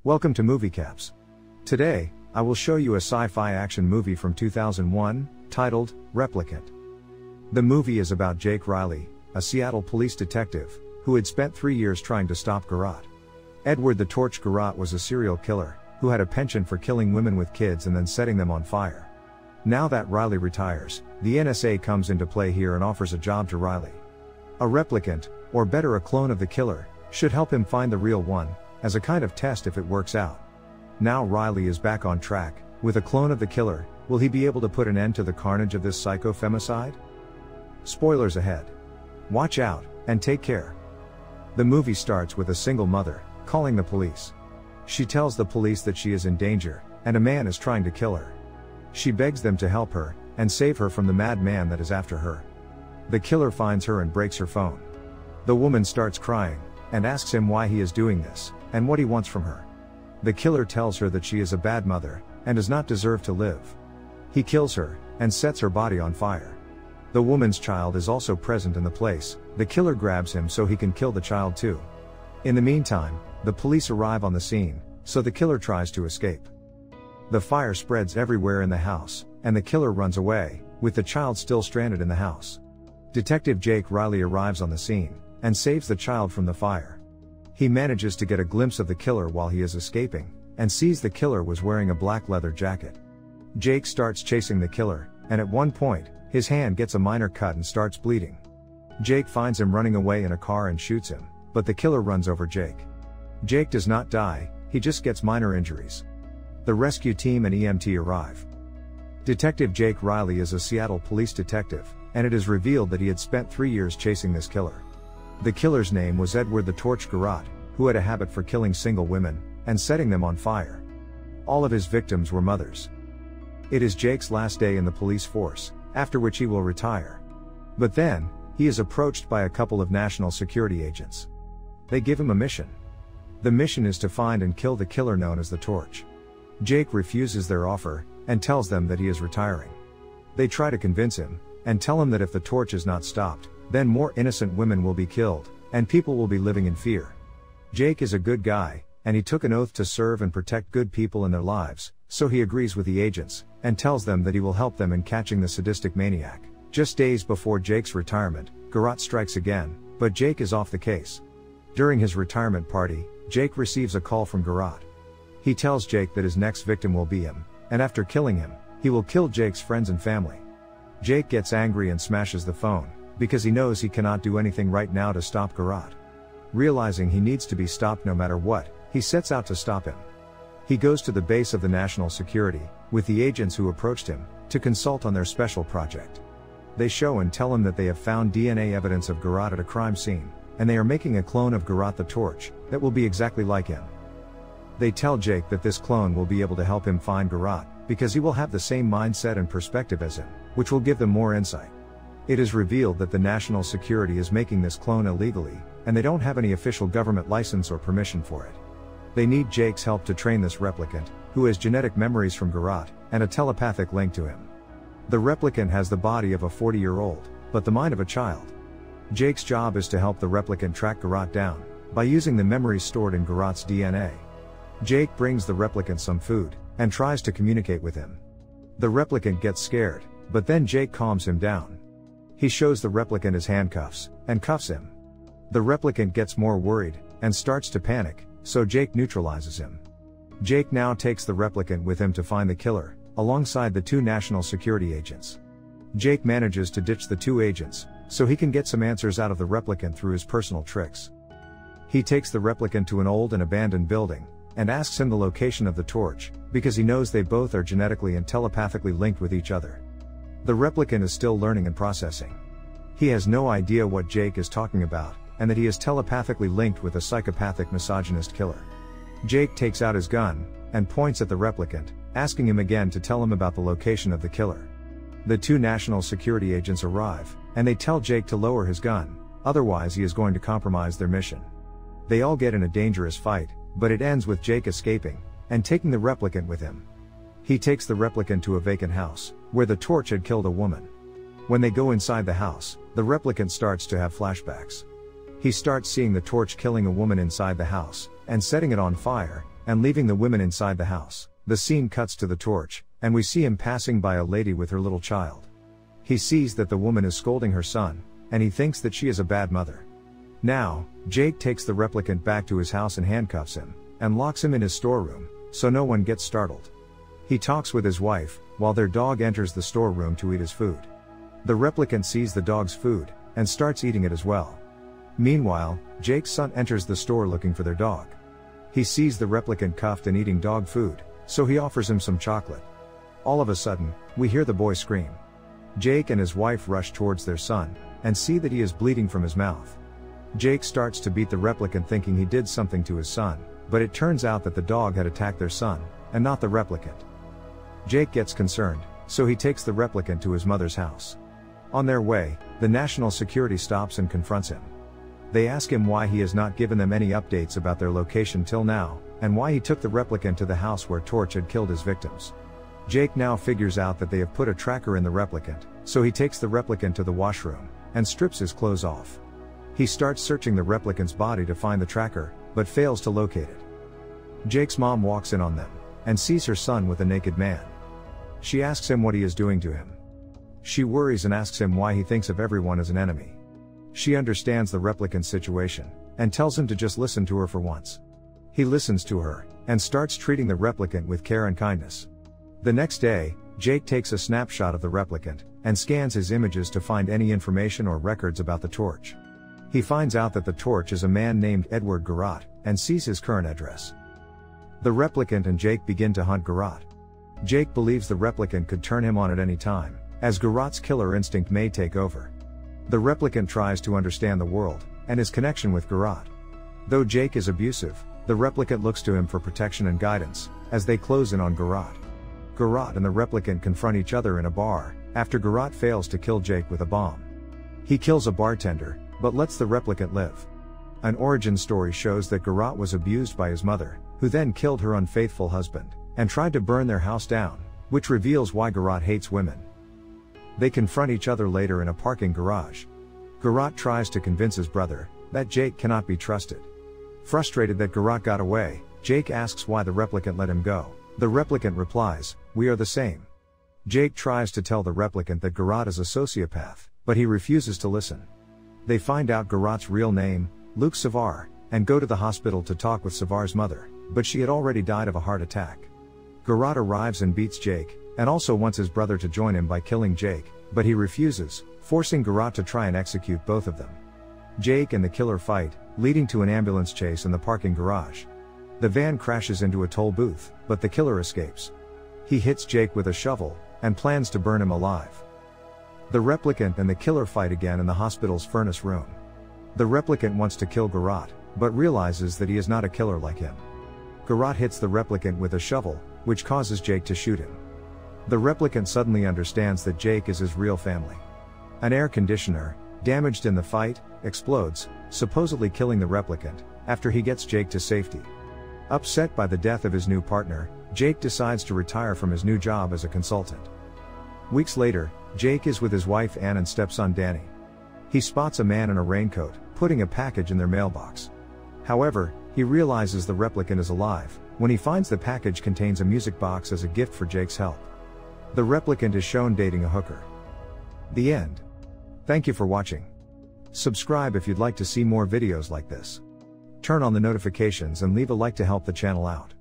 Welcome to Moviecaps. Today, I will show you a sci-fi action movie from 2001, titled, Replicant. The movie is about Jake Riley, a Seattle police detective, who had spent 3 years trying to stop Garrote. Edward the Torch Garrote was a serial killer, who had a penchant for killing women with kids and then setting them on fire. Now that Riley retires, the NSA comes into play here and offers a job to Riley. A replicant, or better a clone of the killer, should help him find the real one, as a kind of test if it works out. Now Riley is back on track, with a clone of the killer. Will he be able to put an end to the carnage of this psycho-femicide? Spoilers ahead. Watch out, and take care. The movie starts with a single mother, calling the police. She tells the police that she is in danger, and a man is trying to kill her. She begs them to help her, and save her from the mad man that is after her. The killer finds her and breaks her phone. The woman starts crying, and asks him why he is doing this, and what he wants from her. The killer tells her that she is a bad mother, and does not deserve to live. He kills her, and sets her body on fire. The woman's child is also present in the place. The killer grabs him so he can kill the child too. In the meantime, the police arrive on the scene, so the killer tries to escape. The fire spreads everywhere in the house, and the killer runs away, with the child still stranded in the house. Detective Jake Riley arrives on the scene, and saves the child from the fire. He manages to get a glimpse of the killer while he is escaping, and sees the killer was wearing a black leather jacket. Jake starts chasing the killer, and at one point, his hand gets a minor cut and starts bleeding. Jake finds him running away in a car and shoots him, but the killer runs over Jake. Jake does not die, he just gets minor injuries. The rescue team and EMT arrive. Detective Jake Riley is a Seattle police detective, and it is revealed that he had spent 3 years chasing this killer. The killer's name was Edward the Torch Garrote, who had a habit for killing single women, and setting them on fire. All of his victims were mothers. It is Jake's last day in the police force, after which he will retire. But then, he is approached by a couple of national security agents. They give him a mission. The mission is to find and kill the killer known as the Torch. Jake refuses their offer, and tells them that he is retiring. They try to convince him, and tell him that if the torch is not stopped, then more innocent women will be killed, and people will be living in fear. Jake is a good guy, and he took an oath to serve and protect good people in their lives, so he agrees with the agents, and tells them that he will help them in catching the sadistic maniac. Just days before Jake's retirement, Garrote strikes again, but Jake is off the case. During his retirement party, Jake receives a call from Garrote. He tells Jake that his next victim will be him, and after killing him, he will kill Jake's friends and family. Jake gets angry and smashes the phone, because he knows he cannot do anything right now to stop Garrote. Realizing he needs to be stopped no matter what, he sets out to stop him. He goes to the base of the national security, with the agents who approached him, to consult on their special project. They show and tell him that they have found DNA evidence of Garrote at a crime scene, and they are making a clone of Garrote the Torch, that will be exactly like him. They tell Jake that this clone will be able to help him find Garrote, because he will have the same mindset and perspective as him, which will give them more insight. It is revealed that the national security is making this clone illegally, and they don't have any official government license or permission for it. They need Jake's help to train this replicant, who has genetic memories from Garrote, and a telepathic link to him. The replicant has the body of a 40-year-old, but the mind of a child. Jake's job is to help the replicant track Garrote down, by using the memories stored in Garrote's DNA. Jake brings the replicant some food, and tries to communicate with him. The replicant gets scared, but then Jake calms him down. He shows the replicant his handcuffs, and cuffs him. The replicant gets more worried, and starts to panic, so Jake neutralizes him. Jake now takes the replicant with him to find the killer, alongside the 2 national security agents. Jake manages to ditch the 2 agents, so he can get some answers out of the replicant through his personal tricks. He takes the replicant to an old and abandoned building, and asks him the location of the torch, because he knows they both are genetically and telepathically linked with each other. The replicant is still learning and processing. He has no idea what Jake is talking about, and that he is telepathically linked with a psychopathic misogynist killer. Jake takes out his gun, and points at the replicant, asking him again to tell him about the location of the killer. The 2 national security agents arrive, and they tell Jake to lower his gun, otherwise he is going to compromise their mission. They all get in a dangerous fight, but it ends with Jake escaping, and taking the replicant with him. He takes the replicant to a vacant house, where the torch had killed a woman. When they go inside the house, the replicant starts to have flashbacks. He starts seeing the torch killing a woman inside the house, and setting it on fire, and leaving the women inside the house. The scene cuts to the torch, and we see him passing by a lady with her little child. He sees that the woman is scolding her son, and he thinks that she is a bad mother. Now, Jake takes the replicant back to his house and handcuffs him, and locks him in his storeroom, so no one gets startled. He talks with his wife, while their dog enters the storeroom to eat his food. The replicant sees the dog's food, and starts eating it as well. Meanwhile, Jake's son enters the store looking for their dog. He sees the replicant cuffed and eating dog food, so he offers him some chocolate. All of a sudden, we hear the boy scream. Jake and his wife rush towards their son, and see that he is bleeding from his mouth. Jake starts to beat the replicant thinking he did something to his son, but it turns out that the dog had attacked their son, and not the replicant. Jake gets concerned, so he takes the replicant to his mother's house. On their way, the national security stops and confronts him. They ask him why he has not given them any updates about their location till now, and why he took the replicant to the house where Torch had killed his victims. Jake now figures out that they have put a tracker in the replicant, so he takes the replicant to the washroom, and strips his clothes off. He starts searching the replicant's body to find the tracker, but fails to locate it. Jake's mom walks in on them, and sees her son with a naked man. She asks him what he is doing to him. She worries and asks him why he thinks of everyone as an enemy. She understands the replicant's situation, and tells him to just listen to her for once. He listens to her, and starts treating the replicant with care and kindness. The next day, Jake takes a snapshot of the replicant, and scans his images to find any information or records about the Torch. He finds out that the Torch is a man named Edward Garrott, and sees his current address. The replicant and Jake begin to hunt Garrott. Jake believes the replicant could turn him on at any time, as Garrott's killer instinct may take over. The replicant tries to understand the world, and his connection with Garrott. Though Jake is abusive, the replicant looks to him for protection and guidance, as they close in on Garrott. Garrott and the replicant confront each other in a bar, after Garrott fails to kill Jake with a bomb. He kills a bartender, but lets the replicant live. An origin story shows that Garrott was abused by his mother, who then killed her unfaithful husband, and tried to burn their house down, which reveals why Garrott hates women. They confront each other later in a parking garage. Garrott tries to convince his brother that Jake cannot be trusted. Frustrated that Garrott got away, Jake asks why the replicant let him go. The replicant replies, "We are the same." Jake tries to tell the replicant that Garrott is a sociopath, but he refuses to listen. They find out Garrott's real name, Luke Savar, and go to the hospital to talk with Savar's mother, but she had already died of a heart attack. Garrott arrives and beats Jake, and also wants his brother to join him by killing Jake, but he refuses, forcing Garrott to try and execute both of them. Jake and the killer fight, leading to an ambulance chase in the parking garage. The van crashes into a toll booth, but the killer escapes. He hits Jake with a shovel, and plans to burn him alive. The replicant and the killer fight again in the hospital's furnace room. The replicant wants to kill Garrott, but realizes that he is not a killer like him. Garrott hits the replicant with a shovel, which causes Jake to shoot him. The replicant suddenly understands that Jake is his real family. An air conditioner, damaged in the fight, explodes, supposedly killing the replicant, after he gets Jake to safety. Upset by the death of his new partner, Jake decides to retire from his new job as a consultant. Weeks later, Jake is with his wife Ann and stepson Danny. He spots a man in a raincoat, putting a package in their mailbox. However, he realizes the replicant is alive, when he finds the package contains a music box as a gift for Jake's help. The replicant is shown dating a hooker. The end. Thank you for watching. Subscribe if you'd like to see more videos like this. Turn on the notifications and leave a like to help the channel out.